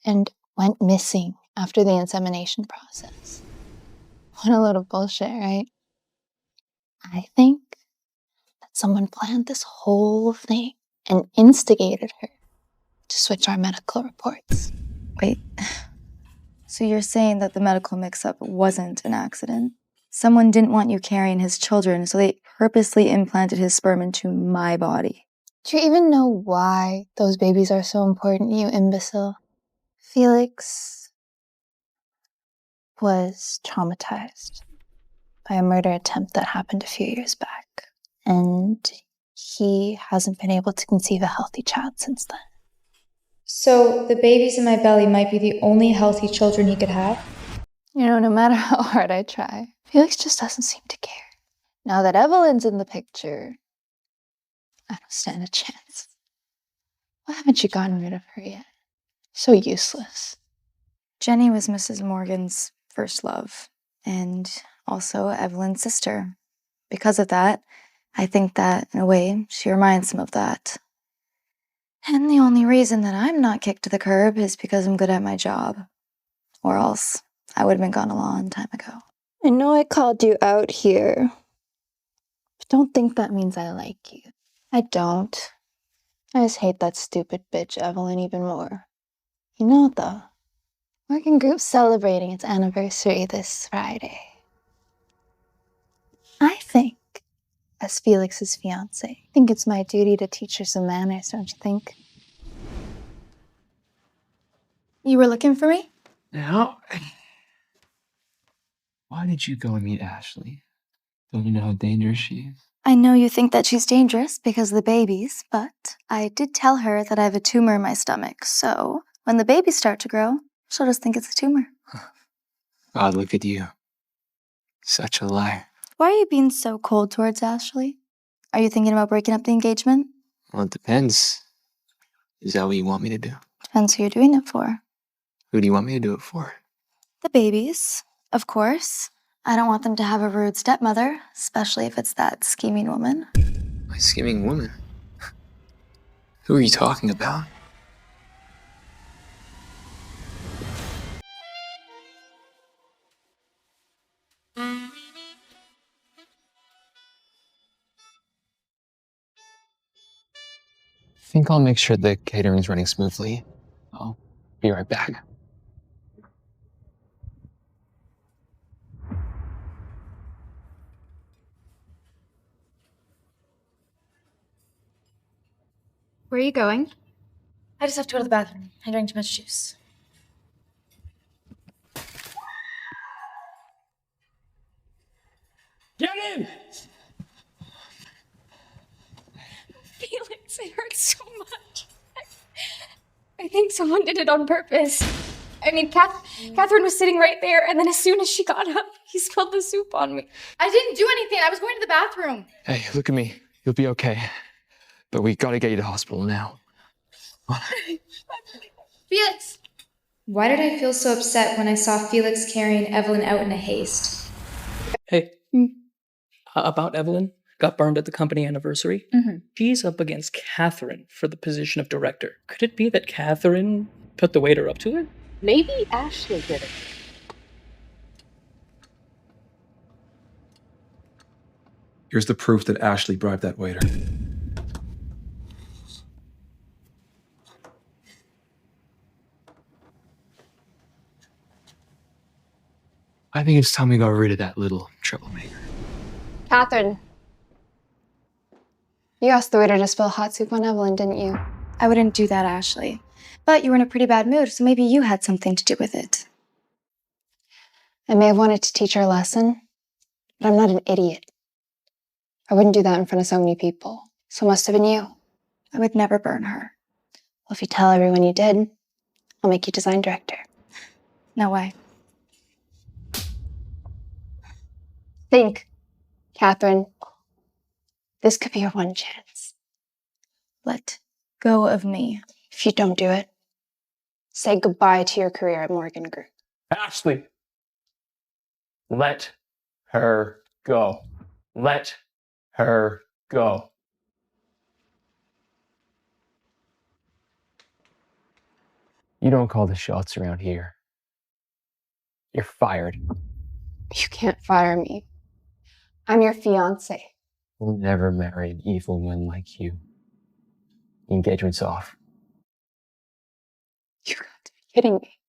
and went missing after the insemination process. What a load of bullshit, right? I think that someone planned this whole thing and instigated her to switch our medical reports. Wait, so you're saying that the medical mix-up wasn't an accident? Someone didn't want you carrying his children, so they purposely implanted his sperm into my body. Do you even know why those babies are so important, you imbecile? Felix was traumatized by a murder attempt that happened a few years back. And he hasn't been able to conceive a healthy child since then. So the babies in my belly might be the only healthy children he could have? You know, no matter how hard I try, Felix just doesn't seem to care. Now that Evelyn's in the picture, I don't stand a chance. Why haven't you gotten rid of her yet? So useless. Jenny was Mrs. Morgan's first love, and also Evelyn's sister. Because of that, I think that, in a way, she reminds him of that. And the only reason that I'm not kicked to the curb is because I'm good at my job. Or else I would have been gone a long time ago. I know I called you out here, but don't think that means I like you. I don't. I just hate that stupid bitch Evelyn even more. You know, though, Working group's celebrating its anniversary this Friday. I think, as Felix's fiancée, I think it's my duty to teach her some manners, don't you think? You were looking for me? Now, why did you go and meet Ashley? Don't you know how dangerous she is? I know you think that she's dangerous because of the babies, but I did tell her that I have a tumor in my stomach, so when the babies start to grow, she'll just think it's a tumor. God, look at you. Such a liar. Why are you being so cold towards Ashley? Are you thinking about breaking up the engagement? Well, it depends. Is that what you want me to do? Depends who you're doing it for. Who do you want me to do it for? The babies, of course. I don't want them to have a rude stepmother, especially if it's that scheming woman. My scheming woman? Who are you talking about? I think I'll make sure the catering's running smoothly. I'll be right back. Where are you going? I just have to go to the bathroom. I drank too much juice. Get in! Felix, it hurts so much. I think someone did it on purpose. I mean, Katherine was sitting right there, and then as soon as she got up, he spilled the soup on me. I didn't do anything. I was going to the bathroom. Hey, look at me. You'll be okay. But we gotta get you to hospital now. Felix! Why did I feel so upset when I saw Felix carrying Evelyn out in a haste? Hey, about Evelyn, got burned at the company anniversary. She's up against Katherine for the position of director. Could it be that Katherine put the waiter up to it? Maybe Ashley did it. Here's the proof that Ashley bribed that waiter. I think it's time we got rid of that little troublemaker. Katherine. You asked the waiter to spill hot soup on Evelyn, didn't you? I wouldn't do that, Ashley. But you were in a pretty bad mood, so maybe you had something to do with it. I may have wanted to teach her a lesson, but I'm not an idiot. I wouldn't do that in front of so many people. So it must have been you. I would never burn her. Well, if you tell everyone you did, I'll make you design director. No way. Think, Katherine. This could be your one chance. Let go of me. If you don't do it, say goodbye to your career at Morgan Group. Ashley! Let her go. Let her go. You don't call the shots around here. You're fired. You can't fire me. I'm your fiancé. We'll never marry an evil one like you. The engagement's off. You got to be kidding me.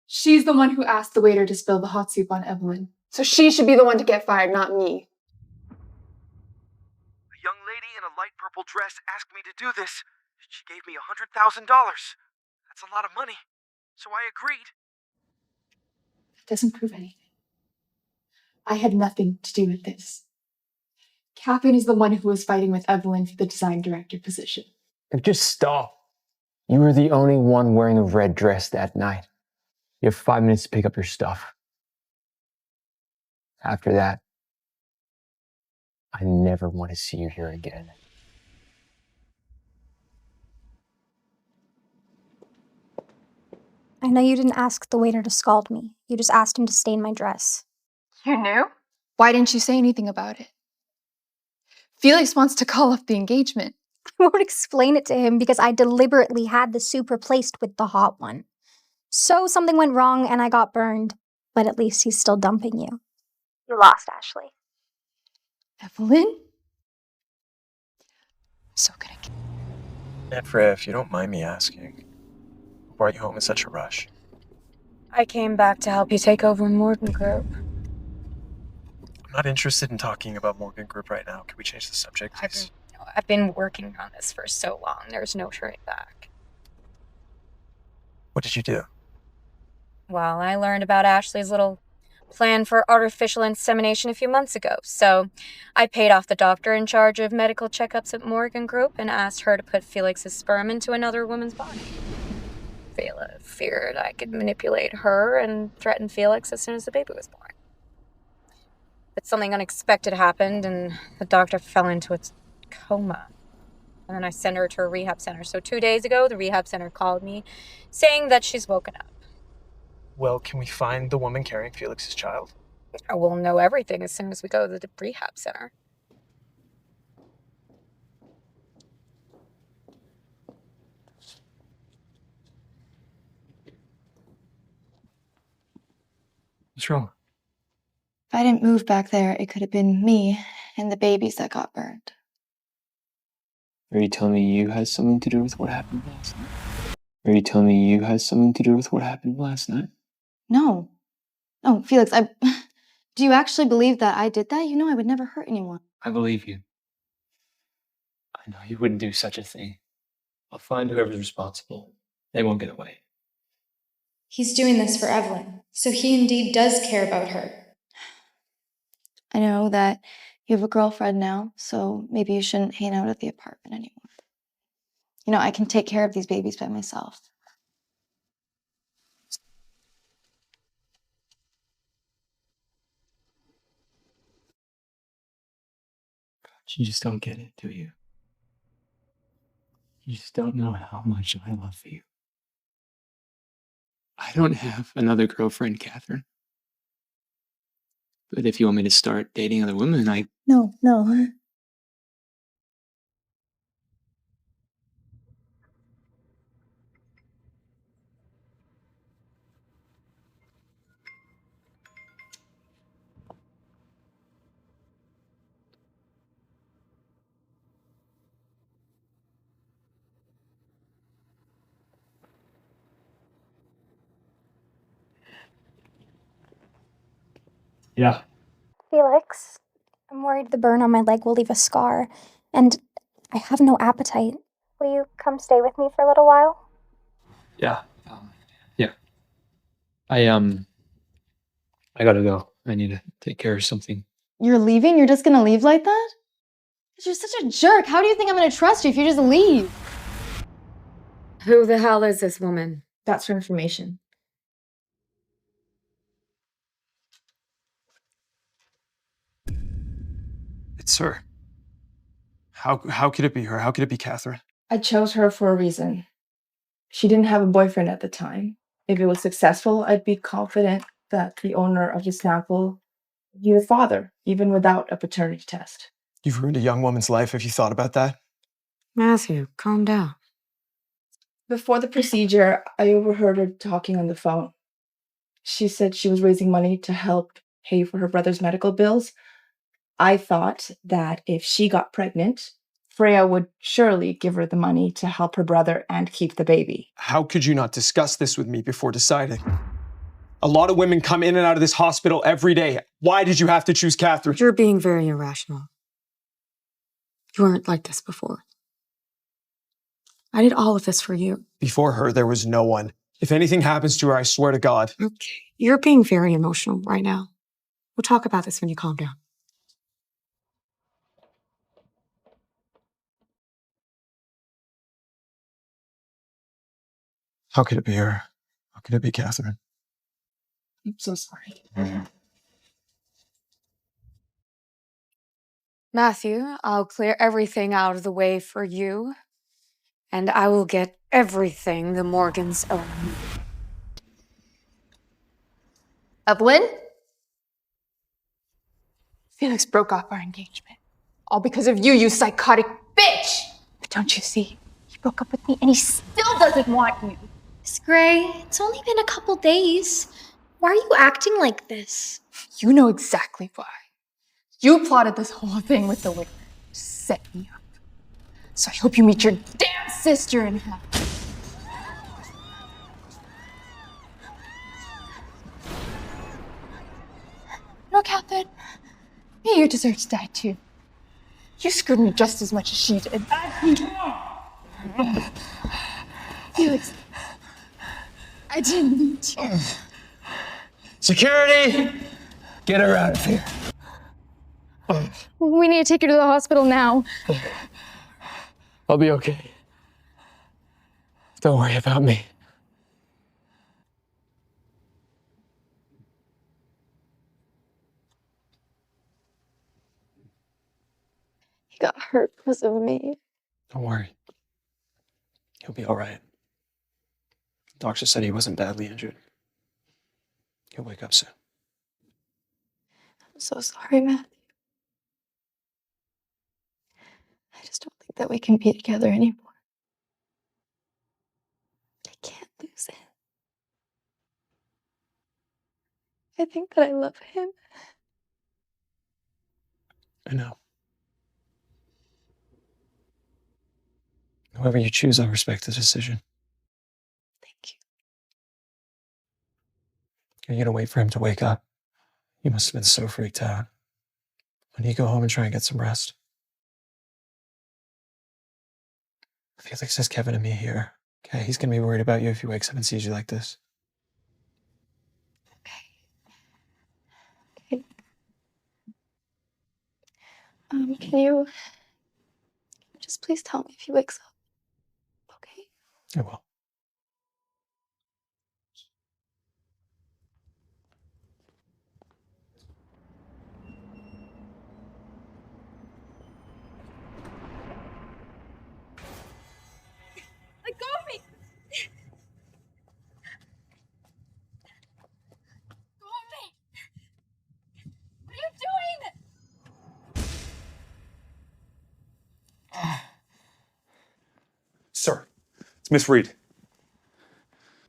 She's the one who asked the waiter to spill the hot soup on Evelyn. So she should be the one to get fired, not me. A young lady in a light purple dress asked me to do this. She gave me $100,000. That's a lot of money. So I agreed. That doesn't prove anything. I had nothing to do with this. Katherine is the one who was fighting with Evelyn for the design director position. Just stop. You were the only one wearing a red dress that night. You have 5 minutes to pick up your stuff. After that, I never want to see you here again. I know you didn't ask the waiter to scald me. You just asked him to stain my dress. You knew? Why didn't you say anything about it? Felix wants to call off the engagement. I won't explain it to him because I deliberately had the soup replaced with the hot one. So something went wrong and I got burned, but at least he's still dumping you. You lost, Ashley. Evelyn? I'm so gonna And Freya, if you don't mind me asking, why brought you home in such a rush? I came back to help you take over Morgan Group. I'm not interested in talking about Morgan Group right now. Can we change the subject, please? I've been working on this for so long. There's no turning back. What did you do? Well, I learned about Ashley's little plan for artificial insemination a few months ago, so I paid off the doctor in charge of medical checkups at Morgan Group and asked her to put Felix's sperm into another woman's body. Felix feared I could manipulate her and threaten Felix as soon as the baby was born. But something unexpected happened, and the doctor fell into its coma. And then I sent her to a rehab center. So 2 days ago, the rehab center called me saying that she's woken up. Well, can we find the woman carrying Felix's child? We'll know everything as soon as we go to the rehab center. What's wrong? If I didn't move back there, it could have been me and the babies that got burned. Are you telling me you had something to do with what happened last night? Are you telling me you had something to do with what happened last night? No. No, Felix, do you actually believe that I did that? You know I would never hurt anyone. I believe you. I know you wouldn't do such a thing. I'll find whoever's responsible. They won't get away. He's doing this for Evelyn, so he indeed does care about her. I know that you have a girlfriend now, so maybe you shouldn't hang out at the apartment anymore. You know, I can take care of these babies by myself. You just don't get it, do you? You just don't know how much I love you. I don't have another girlfriend, Katherine. But if you want me to start dating other women, No. Yeah. Felix, I'm worried the burn on my leg will leave a scar, and I have no appetite. Will you come stay with me for a little while? Yeah. Yeah. I gotta go. I need to take care of something. You're leaving? You're just gonna leave like that? You're such a jerk. How do you think I'm gonna trust you if you just leave? Who the hell is this woman? That's for information. It's her. How could it be her? How could it be Katherine? I chose her for a reason. She didn't have a boyfriend at the time. If it was successful, I'd be confident that the owner of the sample would be the father, even without a paternity test. You've ruined a young woman's life. Have you thought about that? Matthew, calm down. Before the procedure, I overheard her talking on the phone. She said she was raising money to help pay for her brother's medical bills. I thought that if she got pregnant, Freya would surely give her the money to help her brother and keep the baby. How could you not discuss this with me before deciding? A lot of women come in and out of this hospital every day. Why did you have to choose Katherine? You're being very irrational. You weren't like this before. I did all of this for you. Before her, there was no one. If anything happens to her, I swear to God. Okay. You're being very emotional right now. We'll talk about this when you calm down. How could it be her? How could it be Katherine? I'm so sorry. Matthew, I'll clear everything out of the way for you, and I will get everything the Morgans own. Evelyn? Felix broke off our engagement. All because of you, you psychotic bitch! But don't you see? He broke up with me and he still doesn't want you. Miss Gray, it's only been a couple days. Why are you acting like this? You know exactly why. You plotted this whole thing with the liquor to set me up. So I hope you meet your damn sister in hell. No, Catherine. You deserve to die too. You screwed me just as much as she did. Felix, I didn't mean to. Security! Get her out of here. We need to take her to the hospital now. I'll be okay. Don't worry about me. He got hurt because of me. Don't worry. He'll be all right. The doctor said he wasn't badly injured. He'll wake up soon. I'm so sorry, Matthew. I just don't think that we can be together anymore. I can't lose him. I think that I love him. I know. However you choose, I respect the decision. Thank you. You're gonna wait for him to wake up. You must have been so freaked out. When you go home and try and get some rest. Felix has Kevin and me here. Okay, he's gonna be worried about you if he wakes up and sees you like this. Okay. Can you just please tell me if he wakes up? Okay? I will. Let go of me! Go of me! What are you doing? Sir, it's Miss Reed.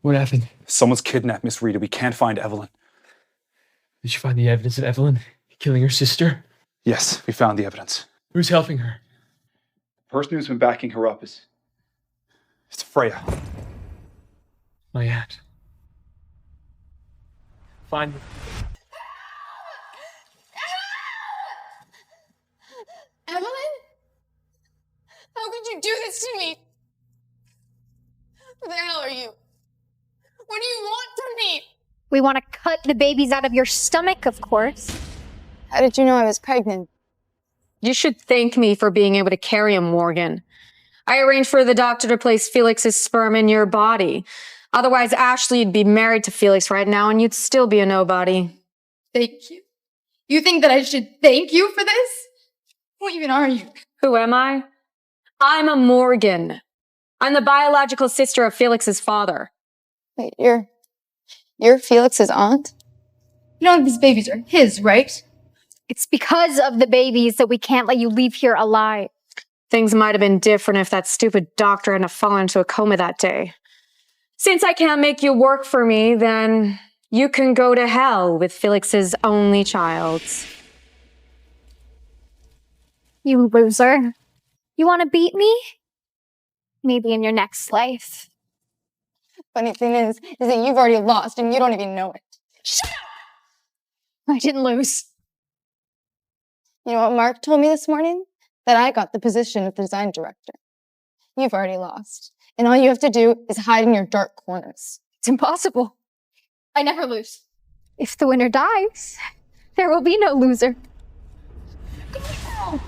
What happened? Someone's kidnapped Miss Reed. We can't find Evelyn. Did you find the evidence of Evelyn killing her sister? Yes, we found the evidence. Who's helping her? The person who's been backing her up is... It's Freya. My aunt. Find her. Evelyn? How could you do this to me? Who the hell are you? What do you want from me? We want to cut the babies out of your stomach, of course. How did you know I was pregnant? You should thank me for being able to carry him, Morgan. I arranged for the doctor to place Felix's sperm in your body. Otherwise, Ashley'd be married to Felix right now and you'd still be a nobody. Thank you. You think that I should thank you for this? Who even are you? Who am I? I'm a Morgan. I'm the biological sister of Felix's father. Wait, you're Felix's aunt? None of these babies are his, right? It's because of the babies that we can't let you leave here alive. Things might have been different if that stupid doctor hadn't fallen into a coma that day. Since I can't make you work for me, then you can go to hell with Felix's only child. You loser. You want to beat me? Maybe in your next life. Funny thing is that you've already lost and you don't even know it. Shut up! I didn't lose. You know what Mark told me this morning? That I got the position of design director. You've already lost. And all you have to do is hide in your dark corners. It's impossible. I never lose. If the winner dies, there will be no loser.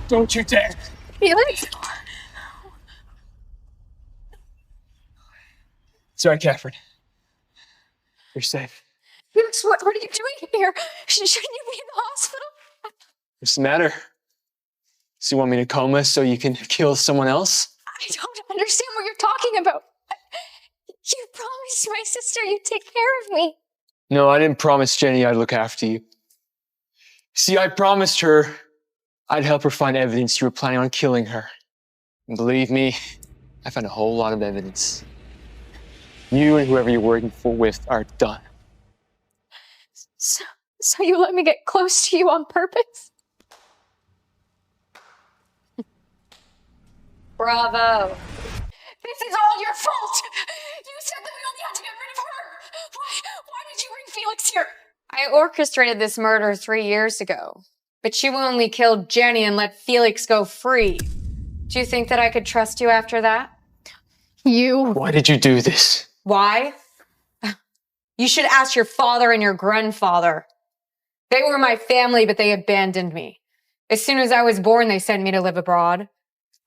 Don't you dare! Felix? Sorry, Katherine. You're safe. Felix, what are you doing here? Shouldn't you be in the hospital? What's the matter? So you want me to coma so you can kill someone else? I don't understand what you're talking about. You promised my sister you'd take care of me. No, I didn't promise Jenny I'd look after you. See, I promised her I'd help her find evidence you were planning on killing her. And believe me, I found a whole lot of evidence. You and whoever you're working with are done. So you let me get close to you on purpose? Bravo. This is all your fault. You said that we only had to get rid of her. Why did you bring Felix here? I orchestrated this murder 3 years ago, but you only killed Jenny and let Felix go free. Do you think that I could trust you after that? Why did you do this? Why? You should ask your father and your grandfather. They were my family, but they abandoned me. As soon as I was born, they sent me to live abroad.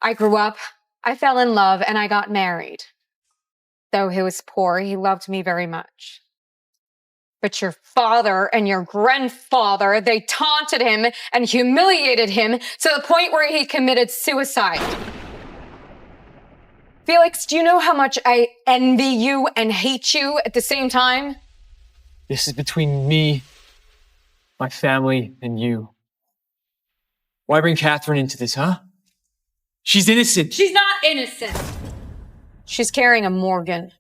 I grew up, I fell in love, and I got married. Though he was poor, he loved me very much. But your father and your grandfather, they taunted him and humiliated him to the point where he committed suicide. Felix, do you know how much I envy you and hate you at the same time? This is between me, my family, and you. Why bring Katherine into this, huh? She's innocent. She's not innocent. She's carrying a Morgan.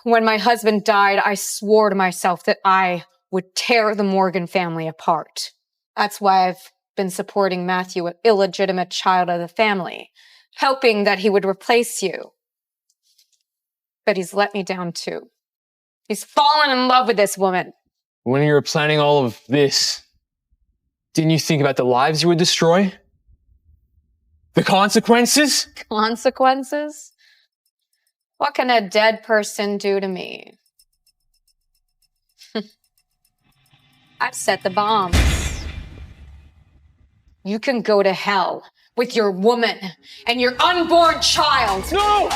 When my husband died, I swore to myself that I would tear the Morgan family apart. That's why I've been supporting Matthew, an illegitimate child of the family, hoping that he would replace you. But he's let me down too. He's fallen in love with this woman. When you were planning all of this, didn't you think about the lives you would destroy? The consequences? Consequences? What can a dead person do to me? I've set the bombs. You can go to hell with your woman and your unborn child. No!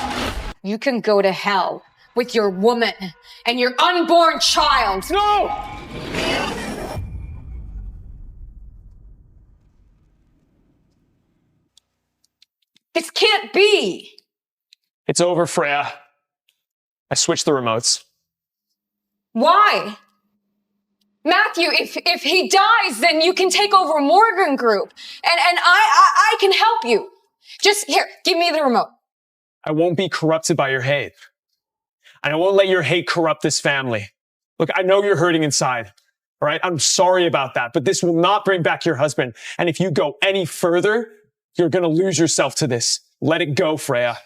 You can go to hell with your woman and your unborn child. No! This can't be. It's over, Freya. I switched the remotes. Why? Matthew, if he dies, then you can take over Morgan Group. And I can help you. Just here, give me the remote. I won't be corrupted by your hate. And I won't let your hate corrupt this family. Look, I know you're hurting inside. All right? I'm sorry about that, but this will not bring back your husband. And if you go any further, you're going to lose yourself to this. Let it go, Freya.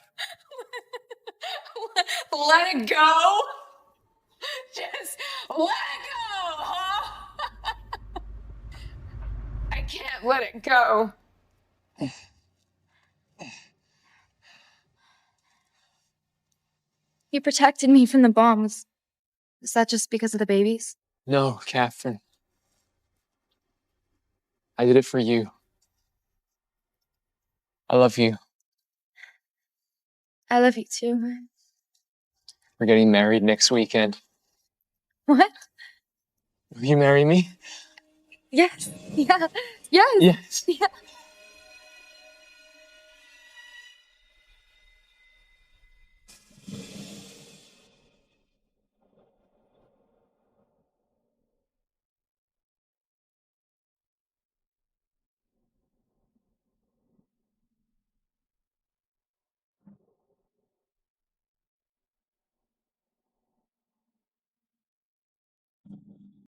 Let it go? Just let it go, huh? I can't let it go. You protected me from the bombs. Is that just because of the babies? No, Katherine. I did it for you. I love you. I love you too. We're getting married next weekend. What? Will you marry me? Yes. Yeah. Yes. Yes. Yeah.